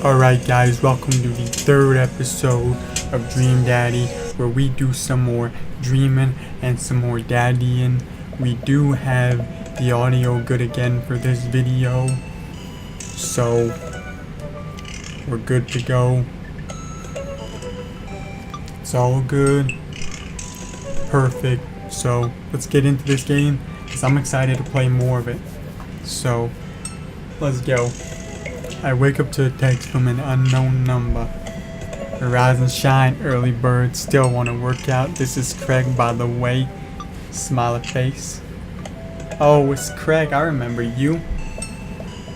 Alright guys, welcome to the third episode of Dream Daddy, where we do some more dreaming and some more daddying. We do have the audio good again for this video, so we're good to go. It's all good. Perfect. So let's get into this game, because I'm excited to play more of it. So let's go. I wake up to a text from an unknown number. Rise and shine, early bird. Still want to work out. This is Craig, by the way. Smiley face. Oh, it's Craig. I remember you.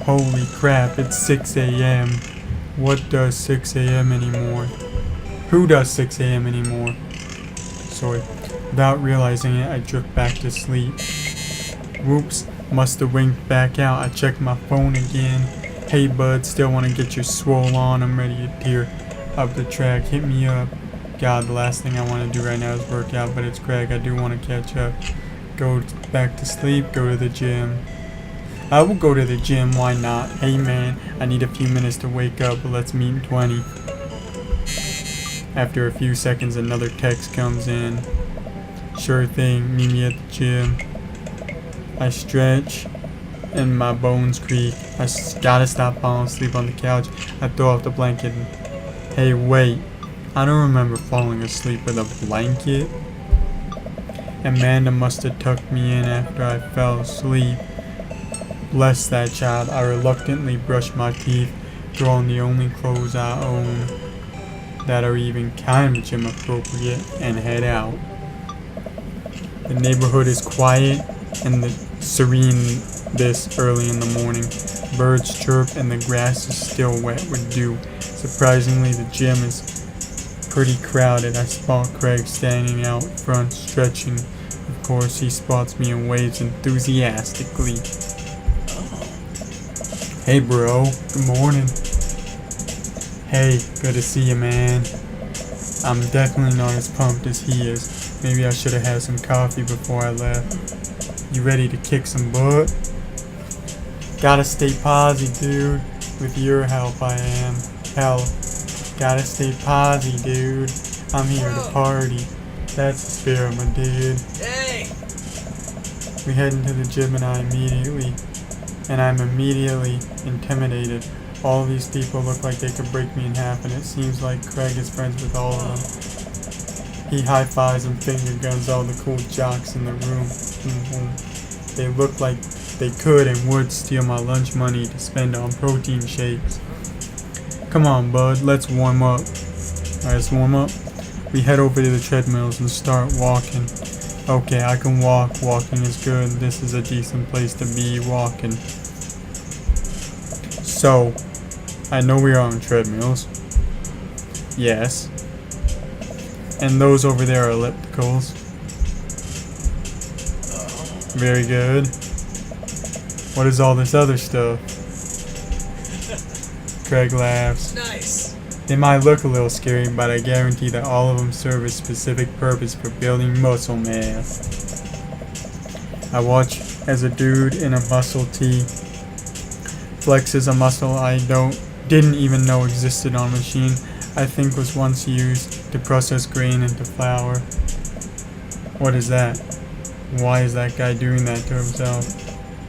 Holy crap, it's 6 a.m. What does 6 a.m. anymore? Who does 6 a.m. anymore? Sorry. Without realizing it, I drift back to sleep. Whoops, must have winked back out. I checked my phone again. Hey bud, still want to get your swole on. I'm ready to tear up the track. Hit me up. God, the last thing I want to do right now is work out, but it's Craig. I do want to catch up. Go back to sleep, go to the gym. I will go to the gym, why not? Hey man, I need a few minutes to wake up, but let's meet in 20. After a few seconds, another text comes in. Sure thing, meet me at the gym. I stretch and my bones creak. I gotta stop falling asleep on the couch. I throw off the blanket and, hey wait, I don't remember falling asleep with a blanket. Amanda must have tucked me in after I fell asleep. Bless that child. I reluctantly brush my teeth, throw on the only clothes I own that are even kind of gym appropriate, and head out. The neighborhood is quiet and serene this early in the morning. Birds chirp and the grass is still wet with dew. Surprisingly, the gym is pretty crowded. I spot Craig standing out front stretching. Of course, he spots me and waves enthusiastically. Hey bro, good morning. Hey, good to see you, man. I'm definitely not as pumped as he is. Maybe I should have had some coffee before I left. You ready to kick some butt? Gotta stay positive, dude. With your help, I am. Hell, gotta stay positive, dude. I'm here to party. That's the spirit, my dude. Hey! We head into the gym and I'm immediately intimidated. All these people look like they could break me in half, and it seems like Craig is friends with all of them. He high-fives and finger guns all the cool jocks in the room. They look like they could and would steal my lunch money to spend on protein shakes. Come on, bud, let's warm up. Alright, let's warm up. We head over to the treadmills and start walking. Okay, I can walk. Walking is good. This is a decent place to be walking. So, I know we are on treadmills. Yes. And those over there are ellipticals. Very good. What is all this other stuff? Craig laughs. Nice. They might look a little scary, but I guarantee that all of them serve a specific purpose for building muscle mass. I watch as a dude in a muscle tee flexes a muscle I didn't even know existed on a machine I think was once used to process grain into flour. What is that? Why is that guy doing that to himself?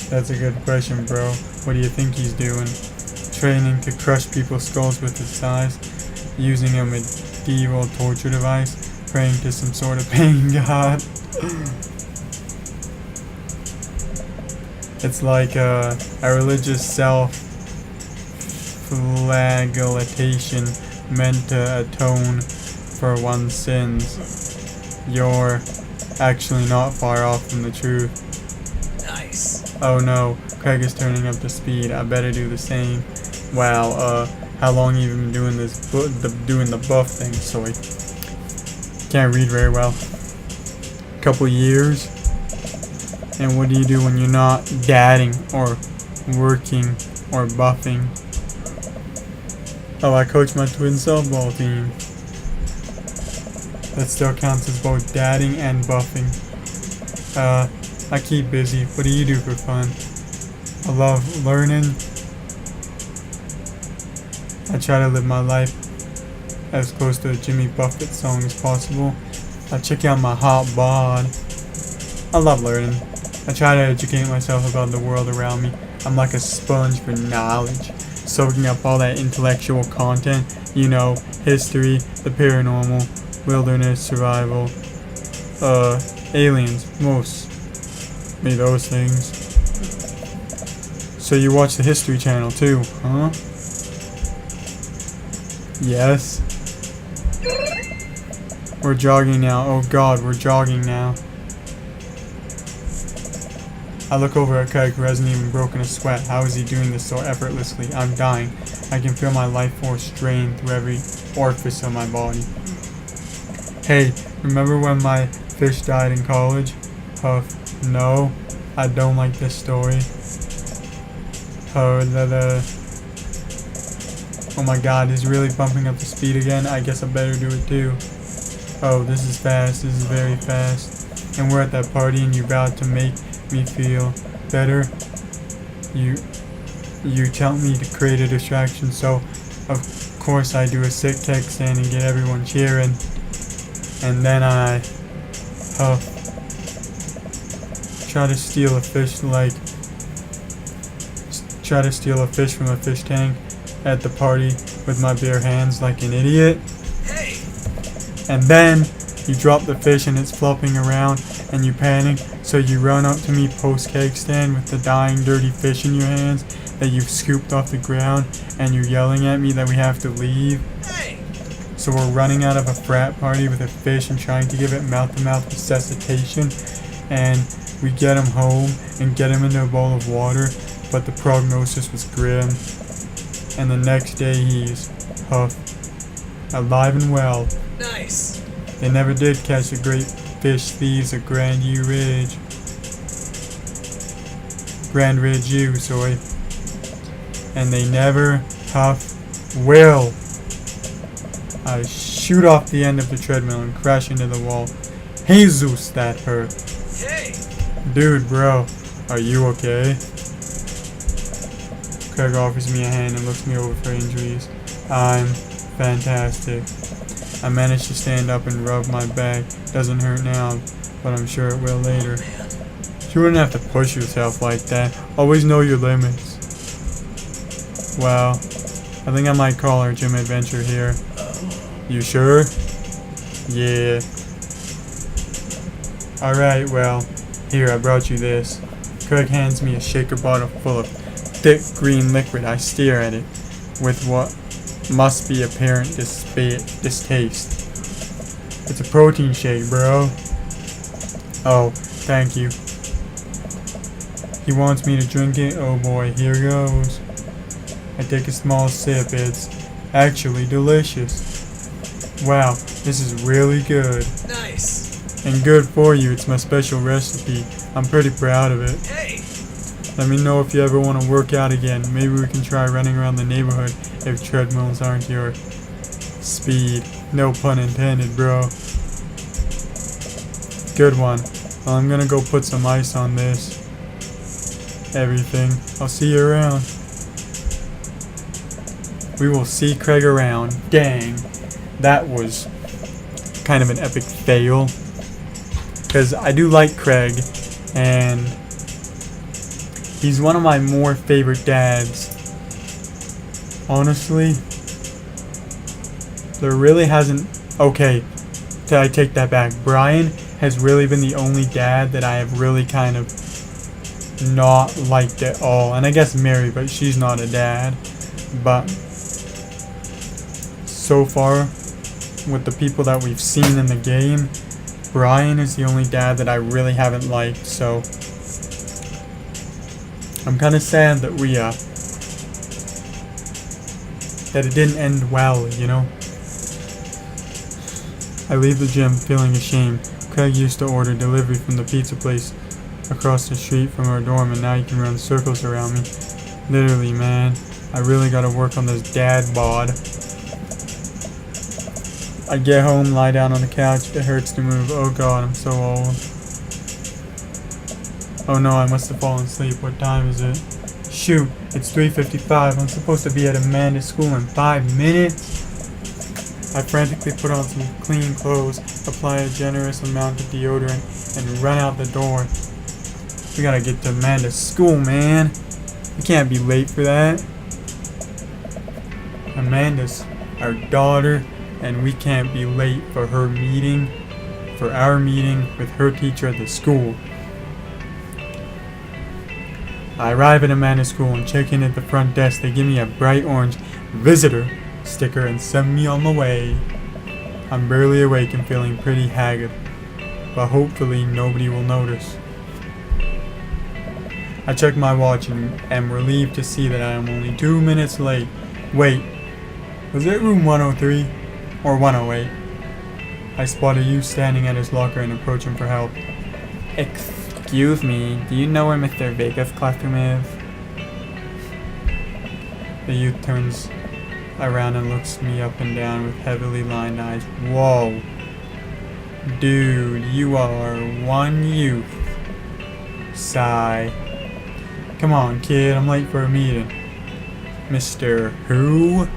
That's a good question, bro. What do you think he's doing? Training to crush people's skulls with his thighs? Using a medieval torture device? Praying to some sort of pain god? It's like a religious self-flagellation meant to atone for one's sins. You're actually not far off from the truth. Nice. Oh no, Craig is turning up the speed. I better do the same. Wow, how long have you been doing this? Doing the buff thing? Sorry, can't read very well. Couple years. And what do you do when you're not dadding or working or buffing? Oh, I coach my twin softball team. That still counts as both dadding and buffing. I keep busy. What do you do for fun? I love learning. I try to live my life as close to a Jimmy Buffett song as possible. I check out my hot bod. I love learning. I try to educate myself about the world around me. I'm like a sponge for knowledge, soaking up all that intellectual content, you know, history, the paranormal, wilderness, survival, aliens, mostly those things. So you watch the History Channel too, huh? Yes. We're jogging now. Oh god, we're jogging now. I look over at Craig, who hasn't even broken a sweat. How is he doing this so effortlessly? I'm dying. I can feel my life force drain through every orifice of my body. Hey, remember when my fish died in college? Huff. No, I don't like this story. Oh my god, he's really bumping up the speed again. I guess I better do it too. Oh, this is fast. This is very fast. And we're at that party and you vowed to make me feel better. You tell me to create a distraction, so of course I do a sick kick stand and get everyone cheering. And then I try to steal a fish from a fish tank at the party with my bare hands like an idiot. Hey! And then you drop the fish and it's flopping around and you panic, so you run up to me post-cake stand with the dying dirty fish in your hands that you've scooped off the ground, and you're yelling at me that we have to leave. Hey! So we're running out of a frat party with a fish and trying to give it mouth-to-mouth resuscitation, and we get him home and get him into a bowl of water, but the prognosis was grim, and the next day he's alive and well. Nice! They never did catch the great fish thieves at Grand Ridge U, sorry. And they never will. I shoot off the end of the treadmill and crash into the wall. Jesus, that hurt. Hey! Dude, bro, are you okay? Craig offers me a hand and looks me over for injuries. I'm fantastic. I managed to stand up and rub my back. Doesn't hurt now, but I'm sure it will later. Man. You wouldn't have to push yourself like that. Always know your limits. Well, I think I might call our gym adventure here. You sure? Yeah. Alright, well, here, I brought you this. Craig hands me a shaker bottle full of thick green liquid. I stare at it with what must be apparent distaste. It's a protein shake, bro. Oh, thank you. He wants me to drink it. Oh boy, here goes. I take a small sip. It's actually delicious. Wow, this is really good. Nice! And good for you. It's my special recipe. I'm pretty proud of it. Hey! Let me know if you ever want to work out again. Maybe we can try running around the neighborhood if treadmills aren't your speed. No pun intended, bro. Good one. Well, I'm gonna go put some ice on this. Everything. I'll see you around. We will see Craig around. Dang. That was kind of an epic fail. Because I do like Craig, and he's one of my more favorite dads. Honestly, there really hasn't... Okay, I take that back. Brian has really been the only dad that I have really kind of not liked at all. And I guess Mary, but she's not a dad. But so far, with the people that we've seen in the game, Brian is the only dad that I really haven't liked. So I'm kind of sad that that it didn't end well, you know? I leave the gym feeling ashamed. Craig used to order delivery from the pizza place across the street from our dorm, and now he can run circles around me. Literally, man. I really gotta work on this dad bod. I get home, lie down on the couch. It hurts to move. Oh god, I'm so old. Oh no, I must have fallen asleep. What time is it? Shoot, it's 3:55. I'm supposed to be at Amanda's school in 5 minutes. I frantically put on some clean clothes, apply a generous amount of deodorant, and run out the door. We gotta get to Amanda's school, man. We can't be late for that. Amanda's our daughter, and we can't be late for our meeting with her teacher at the school. I arrive at Amanda's school and check in at the front desk. They give me a bright orange visitor sticker and send me on my way. I'm barely awake and feeling pretty haggard, but hopefully nobody will notice. I check my watch and am relieved to see that I am only 2 minutes late. Wait, was it room 103 or 108? I spot a youth standing at his locker and approach him for help. Excuse me, do you know where Mr. Vega's classroom is? The youth turns around and looks me up and down with heavily lined eyes. Whoa. Dude, you are one youth. Sigh. Come on, kid, I'm late for a meeting. Mr. Who?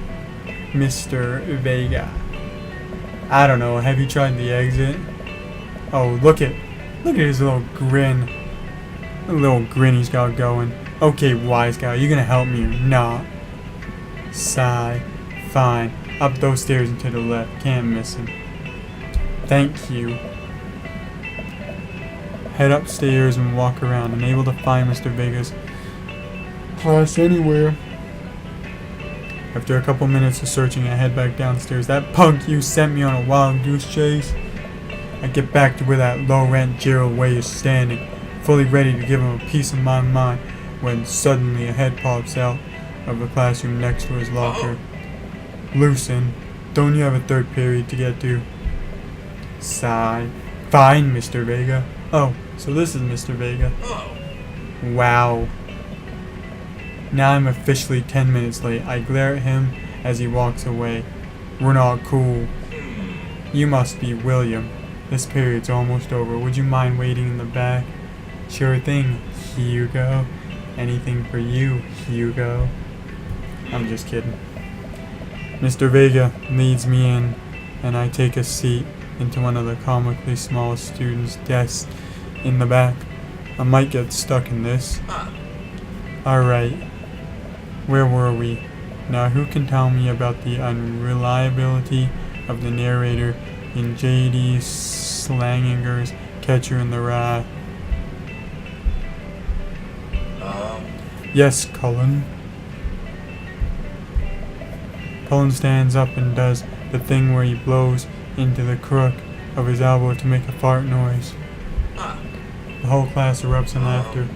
Mr. Vega. I don't know, have you tried the exit? Oh, look at his little grin. The little grin he's got going. Okay, wise guy, you gonna help me or not? Sigh. Fine. Up those stairs and to the left. Can't miss him. Thank you. Head upstairs and walk around, unable to find Mr. Vega's class anywhere. After a couple minutes of searching, I head back downstairs. That punk you sent me on a wild goose chase. I get back to where that low-rent Gerald Way is standing, fully ready to give him a piece of my mind, when suddenly a head pops out of the classroom next to his locker. Loosen, don't you have a third period to get to? Sigh. Fine, Mr. Vega. Oh, so this is Mr. Vega. Wow. Now I'm officially 10 minutes late. I glare at him as he walks away. We're not cool. You must be William. This period's almost over. Would you mind waiting in the back? Sure thing, Hugo. Anything for you, Hugo. I'm just kidding. Mr. Vega leads me in, and I take a seat into one of the comically small students' desks in the back. I might get stuck in this. Alright. Where were we? Now who can tell me about the unreliability of the narrator in J.D. Slanginger's Catcher in the Rye? Yes, Cullen. Cullen stands up and does the thing where he blows into the crook of his elbow to make a fart noise. The whole class erupts in laughter.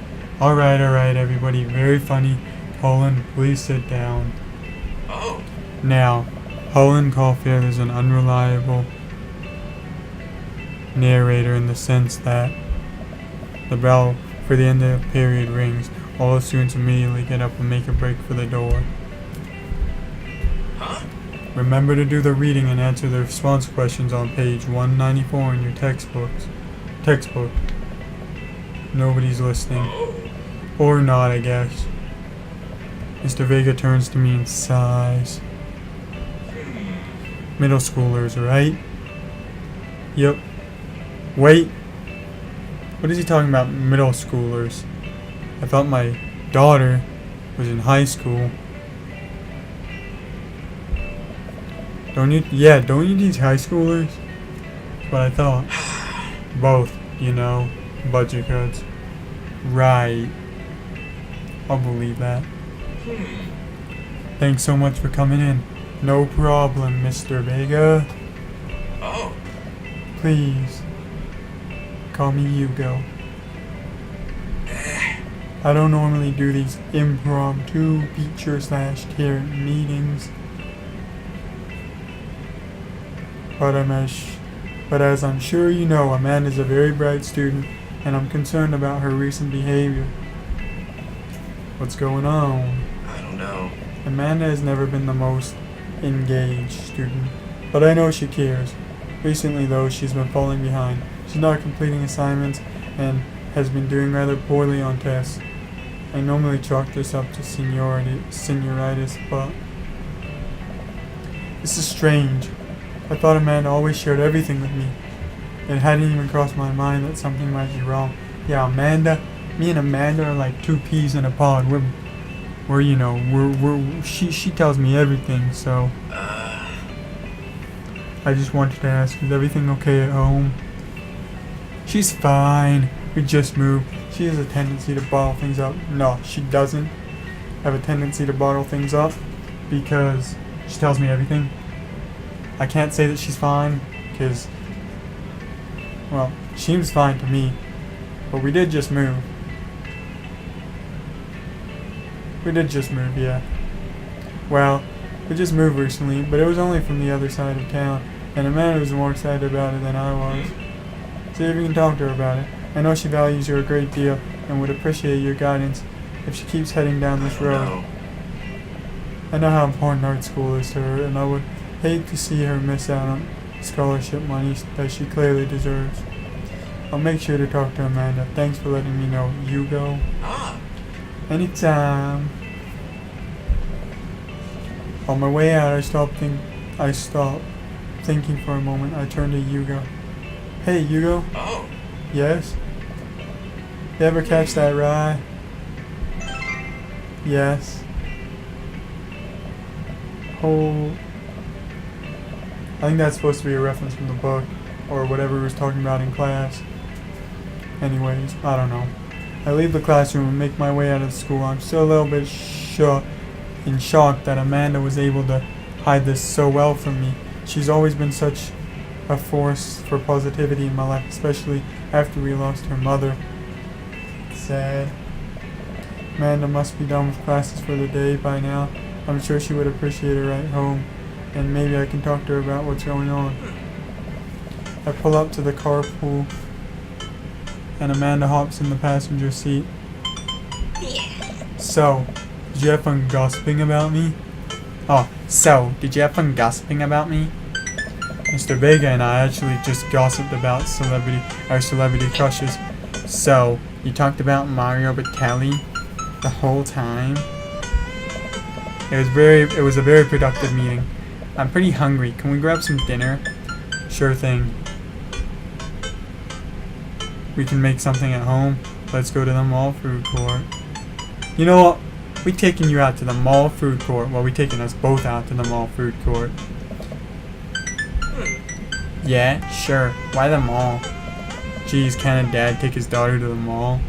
Alright, everybody, very funny. Cullen, please sit down. Now, Cullen Caulfield is an unreliable narrator in the sense that the bell for the end of the period rings. All the students immediately get up and make a break for the door. Remember to do the reading and answer the response questions on page 194 in your textbook. Nobody's listening. Or not, I guess. Mr. Vega turns to me and sighs. Middle schoolers, right? Yep. Wait. What is he talking about, middle schoolers? I thought my daughter was in high school. Don't you teach high schoolers? That's what I thought. Both, budget cuts. Right. I'll believe that. Thanks so much for coming in. No problem, Mr. Vega. Please, call me Hugo. I don't normally do these impromptu teacher/parent meetings, but as I'm sure you know, Amanda's a very bright student, and I'm concerned about her recent behavior. What's going on? I don't know. Amanda has never been the most engaged student, but I know she cares. Recently, though, she's been falling behind. She's not completing assignments and has been doing rather poorly on tests. I normally chalk this up to senioritis, but this is strange. I thought Amanda always shared everything with me. It hadn't even crossed my mind that something might be wrong. Yeah, me and Amanda are like two peas in a pod. She tells me everything, so I just wanted to ask, is everything okay at home? She's fine. We just moved. She has a tendency to bottle things up. No, she doesn't have a tendency to bottle things up because she tells me everything. I can't say that she's fine because, well, she seems fine to me. But we did just move. Yeah. Well, we just moved recently, but it was only from the other side of town, and Amanda was more excited about it than I was. See if you can talk to her about it. I know she values you a great deal and would appreciate your guidance if she keeps heading down this road. I know how important art school is to her, and I would hate to see her miss out on scholarship money that she clearly deserves. I'll make sure to talk to Amanda. Thanks for letting me know. Hugo. Anytime. On my way out, I stopped thinking for a moment. I turned to Hugo. Hey, Hugo. Oh. Yes? You ever catch that rye? Yes. Oh. I think that's supposed to be a reference from the book, or whatever he was talking about in class. Anyways, I don't know. I leave the classroom and make my way out of school. I'm still a little bit in shock that Amanda was able to hide this so well from me. She's always been such a force for positivity in my life, especially after we lost her mother. Sad. Amanda must be done with classes for the day by now. I'm sure she would appreciate a ride home, and maybe I can talk to her about what's going on. I pull up to the carpool, and Amanda hops in the passenger seat. So, did you have fun gossiping about me? Mr. Vega and I actually just gossiped about our celebrity crushes. So, you talked about Mario Batali the whole time? It was a very productive meeting. I'm pretty hungry. Can we grab some dinner? Sure thing. We can make something at home. Let's go to the mall food court. You know what? We taking you out to the mall food court. Well, we taking us both out to the mall food court. Yeah, sure. Why the mall? Geez, can a dad take his daughter to the mall?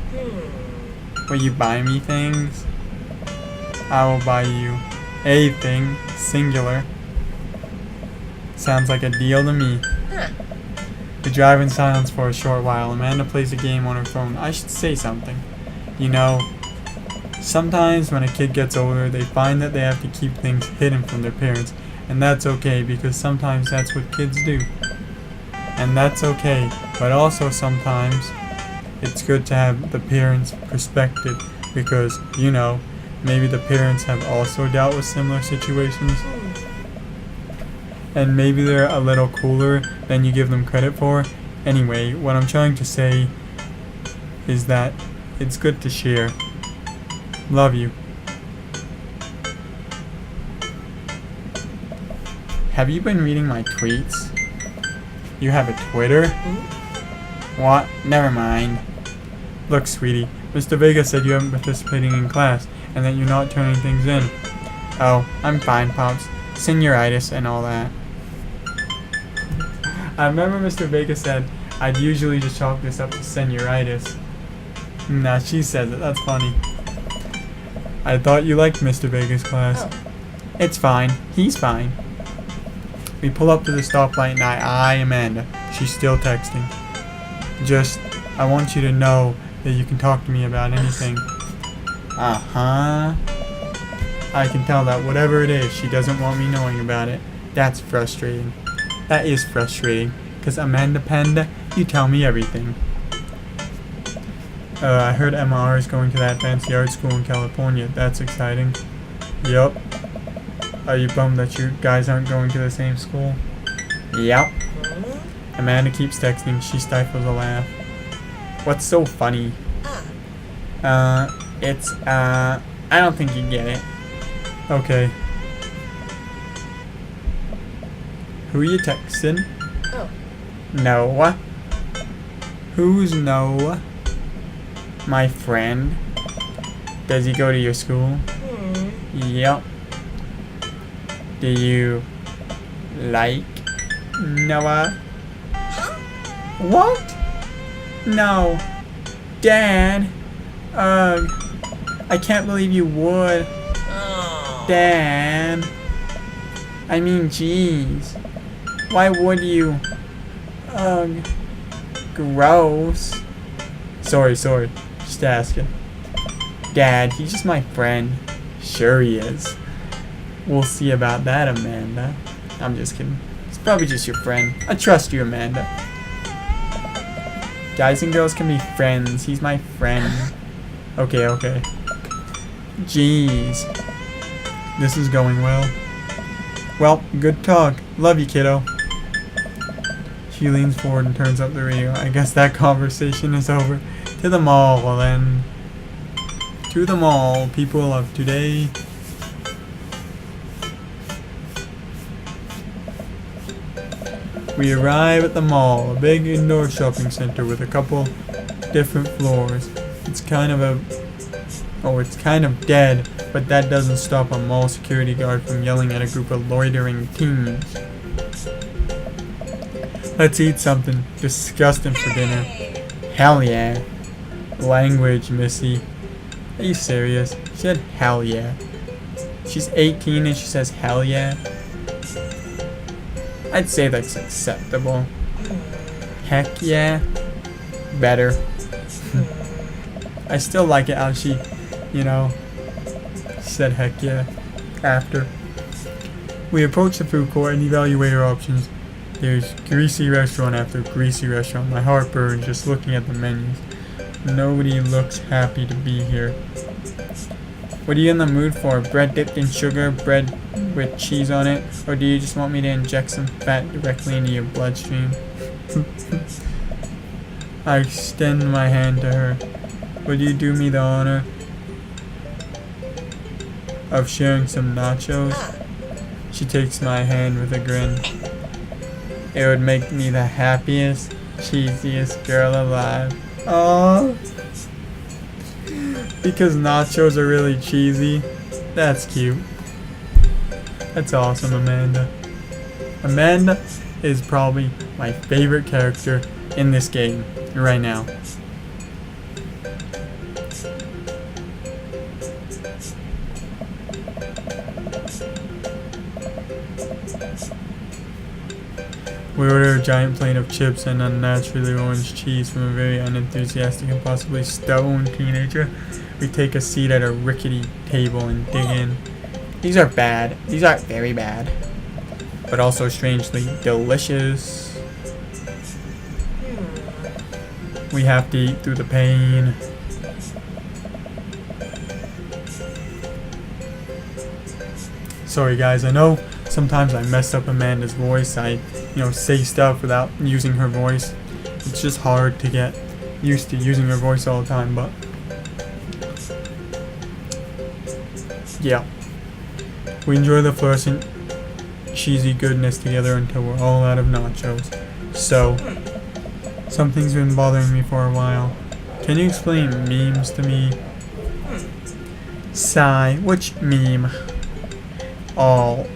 Will you buy me things? I will buy you a thing, singular. Sounds like a deal to me. We drive in silence for a short while. Amanda plays a game on her phone. I should say something. You know, sometimes when a kid gets older, they find that they have to keep things hidden from their parents. And that's okay, because sometimes that's what kids do. And that's okay, but also sometimes it's good to have the parents' perspective, because, you know, maybe the parents have also dealt with similar situations. And maybe they're a little cooler than you give them credit for. Anyway, what I'm trying to say is that it's good to share. Love you. Have you been reading my tweets? You have a Twitter? What? Never mind. Look, sweetie, Mr. Vega said you haven't participating in class and that you're not turning things in. Oh, I'm fine, Pops. Senioritis and all that. I remember Mr. Vega said I'd usually just chalk this up to senioritis. Nah, she says it. That's funny. I thought you liked Mr. Vega's class. It's fine. He's fine. We pull up to the stoplight and I eye Amanda. She's still texting. I want you to know that you can talk to me about anything. Uh-huh. I can tell that whatever it is, she doesn't want me knowing about it. That's frustrating. That is frustrating, because Amanda Panda, you tell me everything. I heard MR is going to that fancy art school in California. That's exciting. Yup. Are you bummed that you guys aren't going to the same school? Yup. Amanda keeps texting. She stifles a laugh. What's so funny? It's, I don't think you get it. Okay. Who you texting? Oh. Noah. Who's Noah? My friend. Does he go to your school? Yep. Do you like Noah? What? No. Dad. Ugh. I can't believe you would. Oh. Dad. I mean, jeez. Why would you? Ugh. Gross. Sorry. Just asking. Dad, he's just my friend. Sure he is. We'll see about that, Amanda. I'm just kidding. He's probably just your friend. I trust you, Amanda. Guys and girls can be friends. He's my friend. Okay. Jeez. This is going well. Well, good talk. Love you, kiddo. She leans forward and turns up the radio. I guess that conversation is over. To the mall, then. To the mall, people of today. We arrive at the mall, a big indoor shopping center with a couple different floors. It's kind of dead, but that doesn't stop a mall security guard from yelling at a group of loitering teens. Let's eat something disgusting for dinner. Hell yeah. Language, Missy. Are you serious? She said hell yeah. She's 18 and she says hell yeah. I'd say that's acceptable. Heck yeah. Better. I still like it how she, said heck yeah after. We approach the food court and evaluate our options. There's greasy restaurant after greasy restaurant. My heart burns just looking at the menus. Nobody looks happy to be here. What are you in the mood for? Bread dipped in sugar, bread with cheese on it, or do you just want me to inject some fat directly into your bloodstream? I extend my hand to her. Would you do me the honor of sharing some nachos? She takes my hand with a grin. It would make me the happiest, cheesiest girl alive. Aww. Because nachos are really cheesy. That's cute. That's awesome, Amanda. Amanda is probably my favorite character in this game right now. We order a giant plate of chips and unnaturally orange cheese from a very unenthusiastic and possibly stoned teenager. We take a seat at a rickety table and dig in. These are bad. These are very bad. But also strangely delicious. We have to eat through the pain. Sorry guys, I know sometimes I mess up Amanda's voice. I, say stuff without using her voice. It's just hard to get used to using her voice all the time, but yeah. We enjoy the fluorescent cheesy goodness together until we're all out of nachos. So, something's been bothering me for a while. Can you explain memes to me? Sigh, which meme? All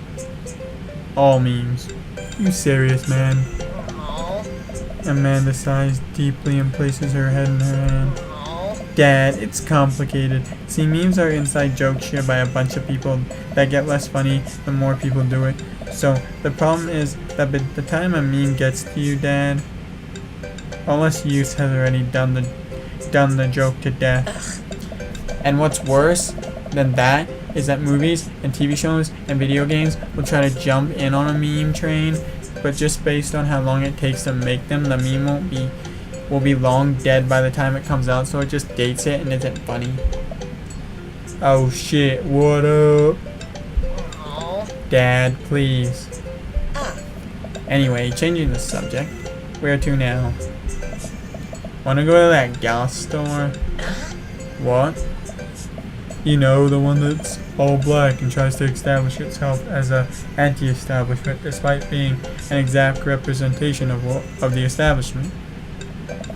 memes. You serious, man? Amanda sighs deeply and places her head in her hand. Dad, it's complicated. See, memes are inside jokes shared by a bunch of people that get less funny the more people do it. So, the problem is that by the time a meme gets to you, Dad, all us youth has already done the joke to death. And what's worse than that is that movies and TV shows and video games will try to jump in on a meme train, but just based on how long it takes to make them, the meme will be long dead by the time it comes out, so it just dates it and isn't funny. Oh shit, what up? Dad, please. Anyway, changing the subject. Where to now? Wanna go to that gas store? What? You know, the one that's all black and tries to establish itself as a anti-establishment despite being an exact representation of the establishment.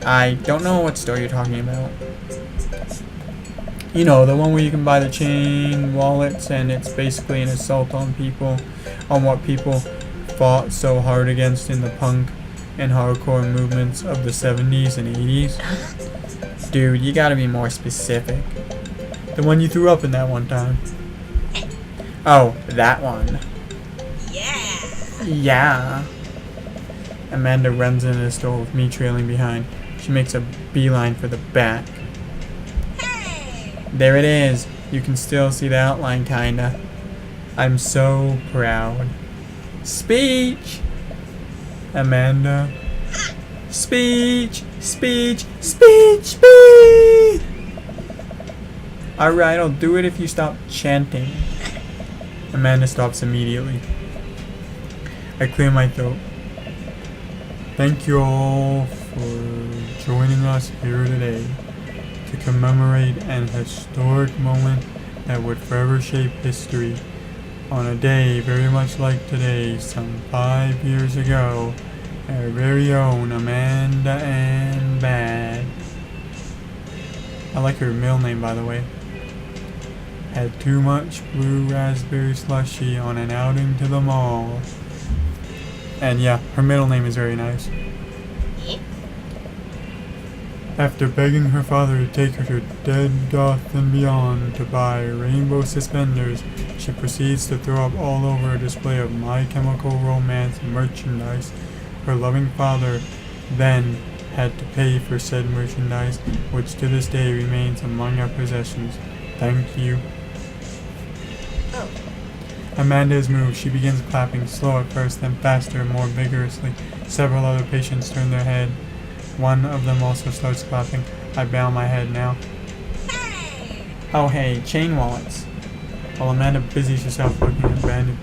I don't know what store you're talking about. You know, the one where you can buy the chain wallets and it's basically an assault on people, on what people fought so hard against in the punk and hardcore movements of the 70s and 80s. Dude, you gotta be more specific. The one you threw up in that one time. Oh, that one. Yeah. Yeah. Amanda runs into the store with me trailing behind. She makes a beeline for the back. Hey. There it is. You can still see the outline, kinda. I'm so proud. Speech! Amanda. Speech! Speech! Speech! Speech! Alright, I'll do it if you stop chanting. Amanda stops immediately. I clear my throat. Thank you all for joining us here today to commemorate an historic moment that would forever shape history. On a day very much like today, some 5 years ago, our very own Amanda Ann Bad. I like her middle name, by the way. Had too much blue raspberry slushy on an outing to the mall. And yeah, her middle name is very nice. After begging her father to take her to Dead Doth and Beyond to buy rainbow suspenders, she proceeds to throw up all over a display of My Chemical Romance merchandise. Her loving father then had to pay for said merchandise, which to this day remains among our possessions. Thank you. Oh. Amanda is moved. She begins clapping, slow at first, then faster and more vigorously. Several other patients turn their head. One of them also starts clapping. I bow my head now. Hey. Oh hey, chain wallets. While Amanda busies herself looking at Bandit.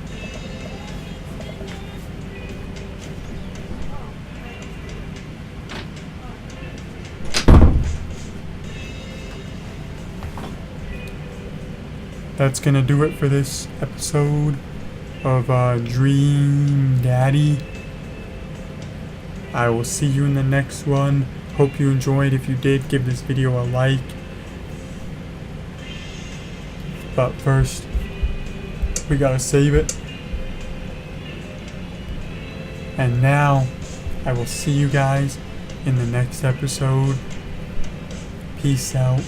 That's gonna do it for this episode of Dream Daddy. I will see you in the next one. Hope you enjoyed. If you did, give this video a like. But first, we gotta save it. And now, I will see you guys in the next episode. Peace out.